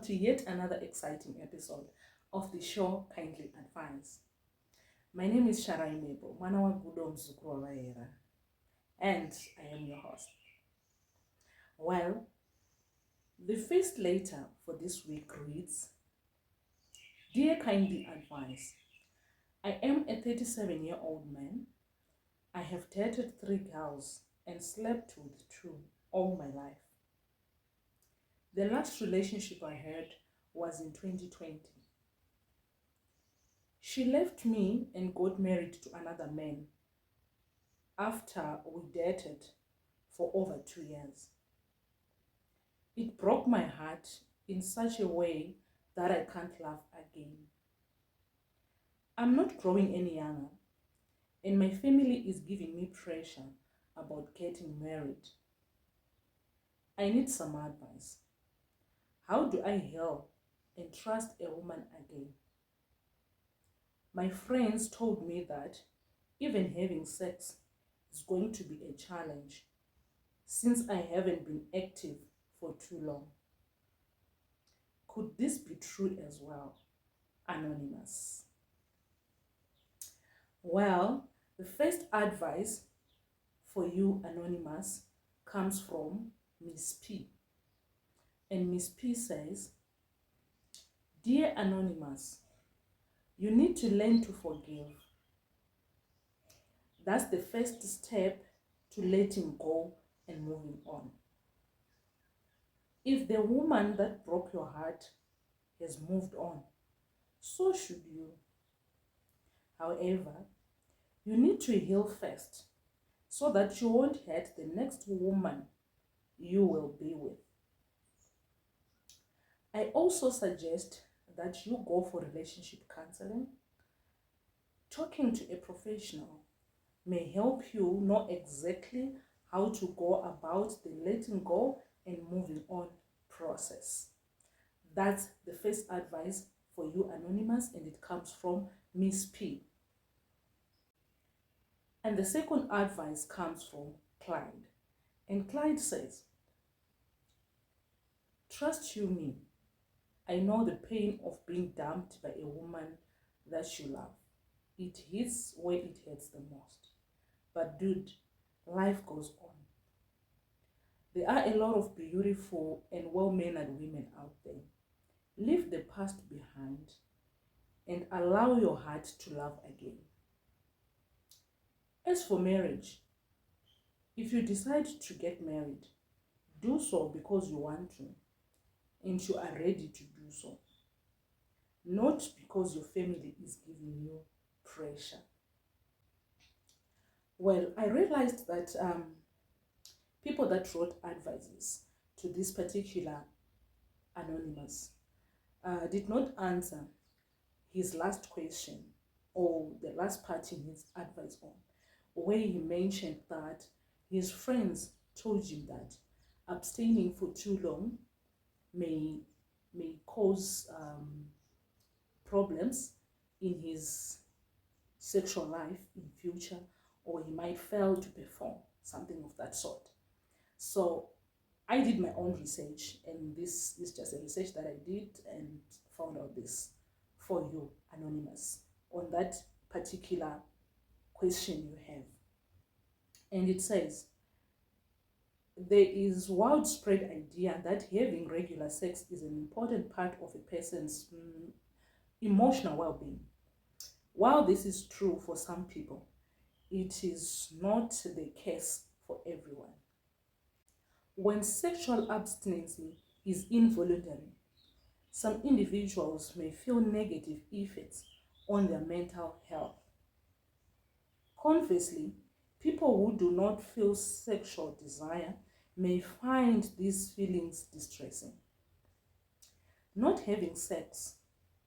to yet another exciting episode of the show Kindly Advice. My name is Sharai Mebo, Manawa Gudo Mzukuru Waera, and I am your host. Well, the first letter for this week reads, Dear Kindly Advice, I am a 37-year-old man. I have dated 3 girls and slept with 2 all my life. The last relationship I had was in 2020. She left me and got married to another man after we dated for over 2 years. It broke my heart in such a way that I can't laugh again. I'm not growing any younger, and my family is giving me pressure about getting married. I need some advice. How do I heal and trust a woman again? My friends told me that even having sex is going to be a challenge since I haven't been active for too long. Could this be true as well? Anonymous. Well, the first advice for you, Anonymous, comes from Miss P. And Miss P says, Dear Anonymous, you need to learn to forgive. That's the first step to letting go and moving on. If the woman that broke your heart has moved on, so should you. However, you need to heal first so that you won't hurt the next woman you will be with. I also suggest that you go for relationship counseling. Talking to a professional may help you know exactly how to go about the letting go and moving on process. That's the first advice for you, Anonymous, and it comes from Miss P. And the second advice comes from Clyde. And Clyde says, Trust you me, I know the pain of being dumped by a woman that you love. It hits where it hurts the most. But dude, life goes on. There are a lot of beautiful and well-mannered women out there. Leave the past behind and allow your heart to love again. As for marriage, if you decide to get married, do so because you want to and you are ready to do so, not because your family is giving you pressure. Well, I realized that people that wrote advices to this particular Anonymous did not answer his last question or the last part in his advice on, where he mentioned that his friends told him that abstaining for too long may cause problems in his sexual life in future, or he might fail to perform, something of that sort. So I did my own research, and this is just a research that I did and found out this for you, Anonymous, on that particular question you have. And it says, there is widespread idea that having regular sex is an important part of a person's emotional well-being. While this is true for some people, it is not the case for everyone. When sexual abstinence is involuntary, some individuals may feel negative effects on their mental health. Conversely, people who do not feel sexual desire may find these feelings distressing. Not having sex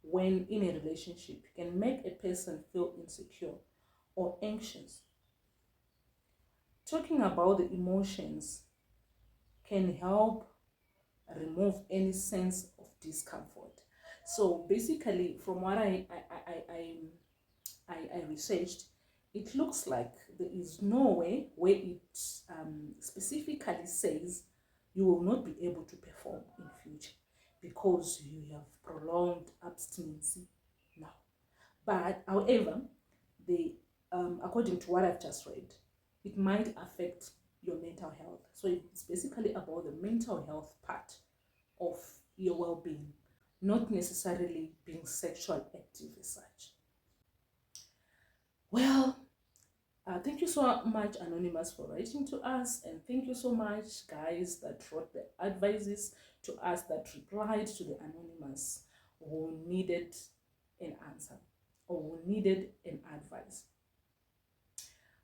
when in a relationship can make a person feel insecure or anxious. Talking about the emotions can help remove any sense of discomfort. So basically, from what I researched, it looks like there is no way where it specifically says you will not be able to perform in future. because you have prolonged abstinence now. But however, the according to what I've just read, it might affect your mental health. So it's basically about the mental health part of your well-being, not necessarily being sexual active as such. Well, thank you so much, Anonymous, for writing to us, and thank you so much, guys, that wrote the advices to us, that replied to the Anonymous who needed an answer or who needed an advice.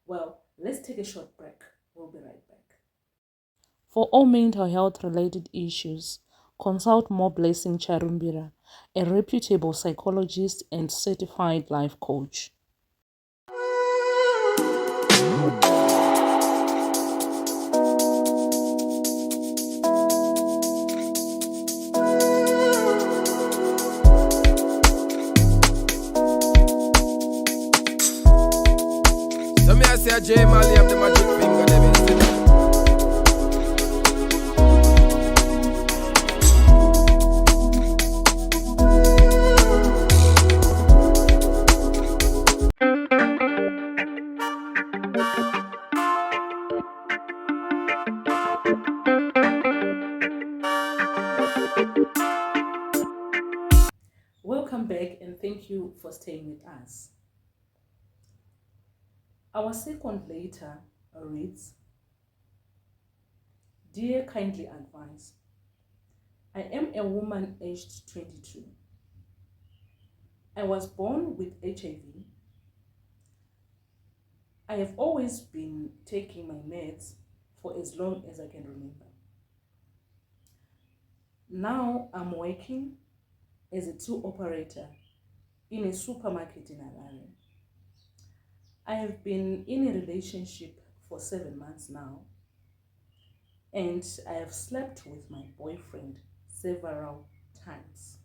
Well, let's take a short break. We'll be right back. For all mental health related issues, consult More Blessing Charumbira, a reputable psychologist and certified life coach. So me I say a J Mali have the magic finger, them instead. Welcome back, and thank you for staying with us. Our second letter reads, Dear kindly advice, I am a woman aged 22. I was born with HIV. I have always been taking my meds for as long as I can remember. Now I'm working as a tour operator in a supermarket in Harare. I have been in a relationship for 7 months now, and I have slept with my boyfriend several times.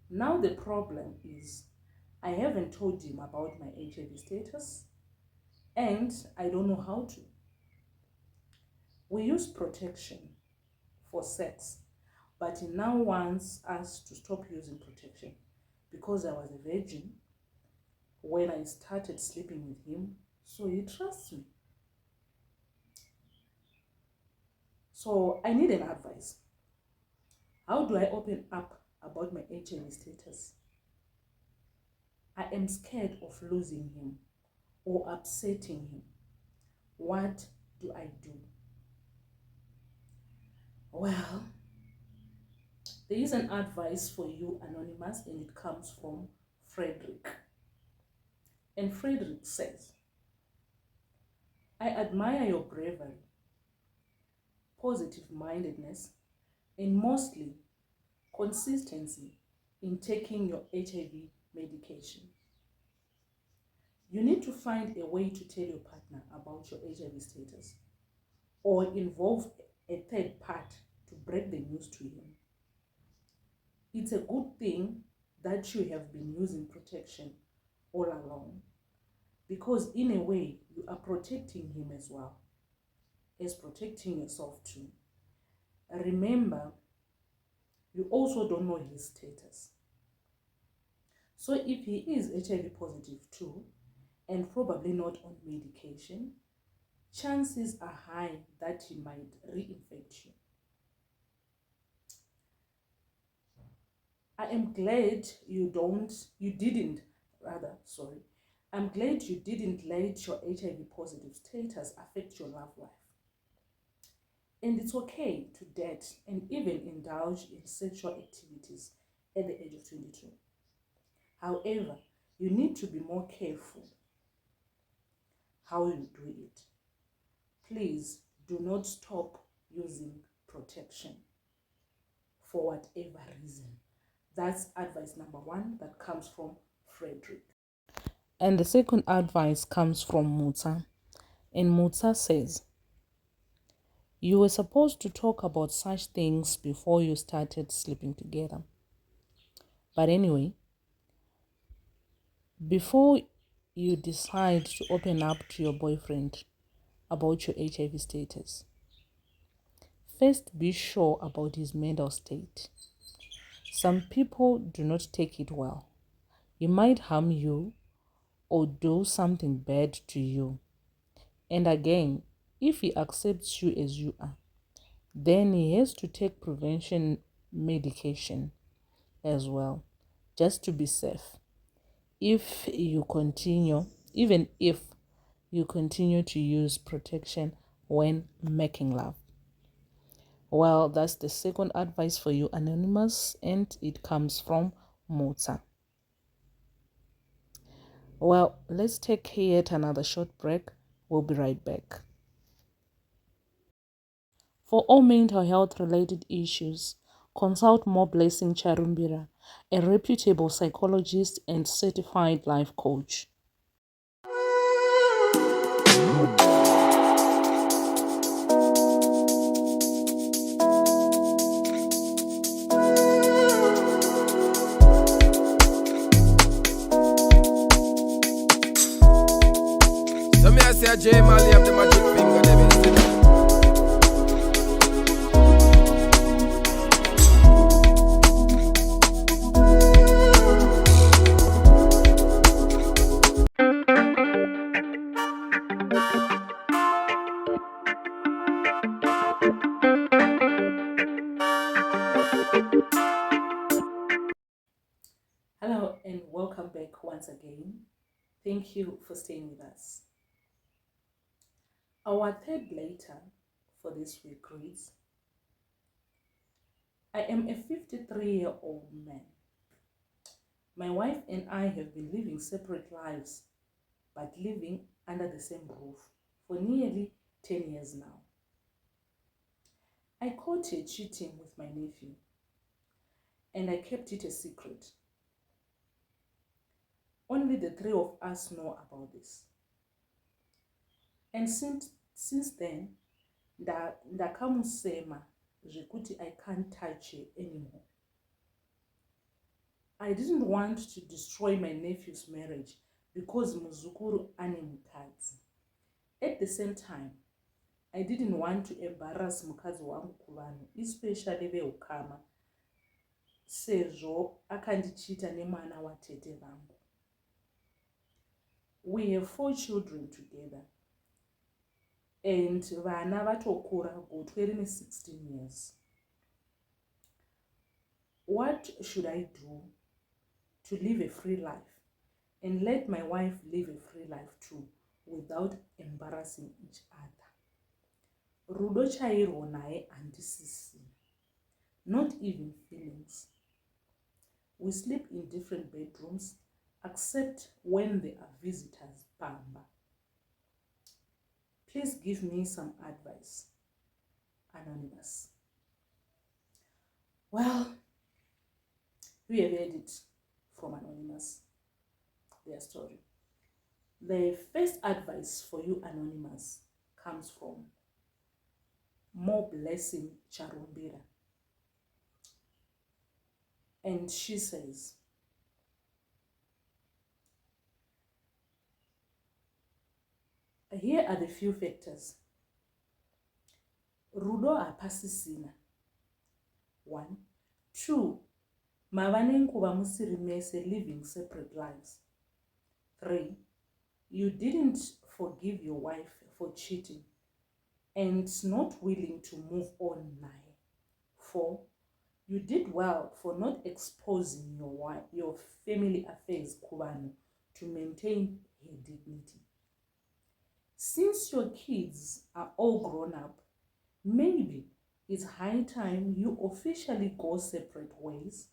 Now the problem is I haven't told him about my HIV status, and I don't know how to. We use protection for sex, but he now wants us to stop using protection because I was a virgin when I started sleeping with him, so he trusts me. So I need an advice. How do I open up about my HIV status? I am scared of losing him or upsetting him. What do I do? Well, there is an advice for you, Anonymous, and it comes from Frederick. And Frederick says, I admire your bravery, positive-mindedness, and mostly consistency in taking your HIV medication. You need to find a way to tell your partner about your HIV status or involve a third part to break the news to him. It's a good thing that you have been using protection all along, because in a way you are protecting him as well as protecting yourself too. Remember, you also don't know his status. So if he is HIV positive too, and probably not on medication, chances are high that he might reinfect you. I'm glad you didn't let your HIV positive status affect your love life. And it's okay to date and even indulge in sexual activities at the age of 22. However, you need to be more careful how you do it. Please do not stop using protection for whatever reason. That's advice number 1 that comes from Frederick. And the second advice comes from Muta. And Muta says, you were supposed to talk about such things before you started sleeping together. But anyway, before you decide to open up to your boyfriend about your HIV status, first be sure about his mental state. Some people do not take it well. He might harm you or do something bad to you. And again, if he accepts you as you are, then he has to take prevention medication as well, just to be safe. Even if you continue to use protection when making love. Well, that's the second advice for you, Anonymous, and it comes from Mota. Well, let's take yet another short break. We'll be right back. For all mental health related issues, consult More Blessing Charumbira, a reputable psychologist and certified life coach. So me I say J Mali have the magic finger, them is it. Hello and welcome back once again. Thank you for staying with us. Our third letter for this week reads, I am a 53-year-old man. My wife and I have been living separate lives, but living under the same roof for nearly 10 years now. I caught her cheating with my nephew, and I kept it a secret. Only the three of us know about this. And since then, ndakamusema zvekuti I can't touch her anymore. I didn't want to destroy my nephew's marriage because muzukuru ane mukadzi. At the same time, I didn't want to embarrass mukadzi wangu kuvanhu, especially veukama, sezvo akandichita nemwana watete vangu. We have 4 children together, and vana vatokura gotwe rine 16 years. What should I do to live a free life and let my wife live a free life too without embarrassing each other? Rudo chairwo naye handisisi, not even feelings. We sleep in different bedrooms except when there are visitors pamba. Please give me some advice. Anonymous. Well, we have heard it from Anonymous, their story. The first advice for you, Anonymous, comes from More Blessing Charumbira. And she says, here are the few factors. Rudo hapasisina. 1. 2. Mava nenguva musiri mese living separate lives. 3. You didn't forgive your wife for cheating and not willing to move on naye. 4. You did well for not exposing your family affairs kuvanhu to maintain her dignity. Since your kids are all grown up, maybe it's high time you officially go separate ways.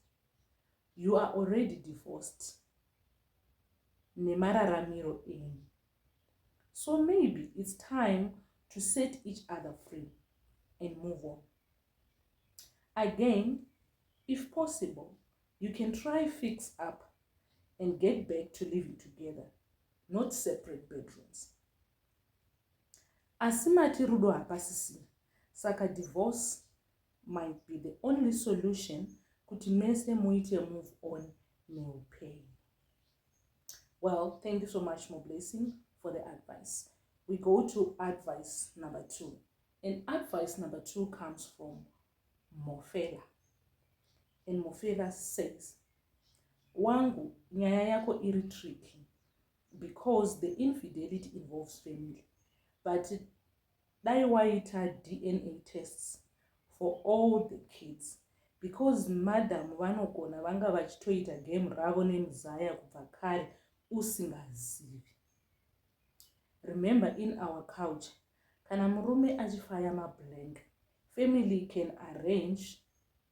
You are already divorced. Nemararamiro enu. So maybe it's time to set each other free and move on. Again, if possible, you can try fix up and get back to living together, not separate bedrooms. Asimati rudo hapasisina, saka divorce might be the only solution kuti mese muite move on neupenyu. Well, thank you so much, More Blessing, for the advice. We go to advice number 2, And advice number 2 comes from Mofela. And Mofela says, Wangu, nyaya yako iri tricky because the infidelity involves family. But dai waita DNA tests for all the kids because madam vanogona vanga vachitoita game ravo nemuzaya kubva kare usingazivi. Remember, in our culture, kana murume achifaya mablank, family can arrange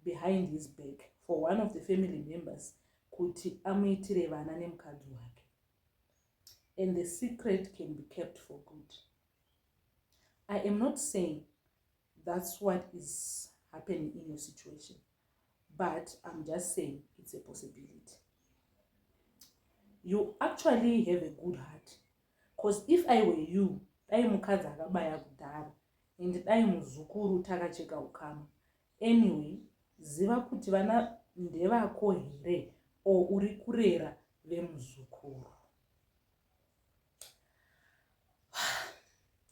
behind his back for one of the family members kuti amuitire vana nemukadzi wake, and the secret can be kept for good. I am not saying that's what is happening in your situation, but I'm just saying it's a possibility. You actually have a good heart, because if I were you, dai mukadzi akabaya kudhara and dai muzukuru takacheka ukama, anyway, ziva kuti vana ndevako here o uri kurera vemuzukuru.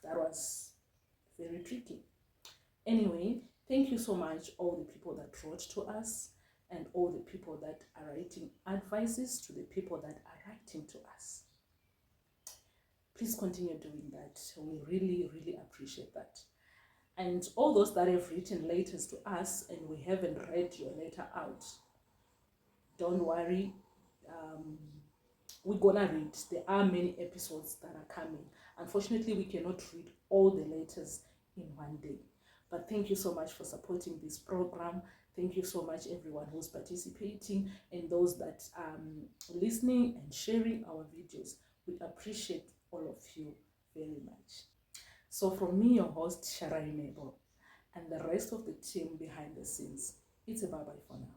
That was very tricky. Anyway, thank you so much, all the people that wrote to us and all the people that are writing advices to the people that are writing to us. Please continue doing that. We really, really appreciate that. And all those that have written letters to us and we haven't read your letter out, don't worry. We're gonna read. There are many episodes that are coming. Unfortunately, we cannot read all the letters in one day. But thank you so much for supporting this program. Thank you so much, everyone who's participating and those that are listening and sharing our videos. We appreciate all of you very much. So from me, your host, Sharai Mabel, and the rest of the team behind the scenes, it's a bye-bye for now.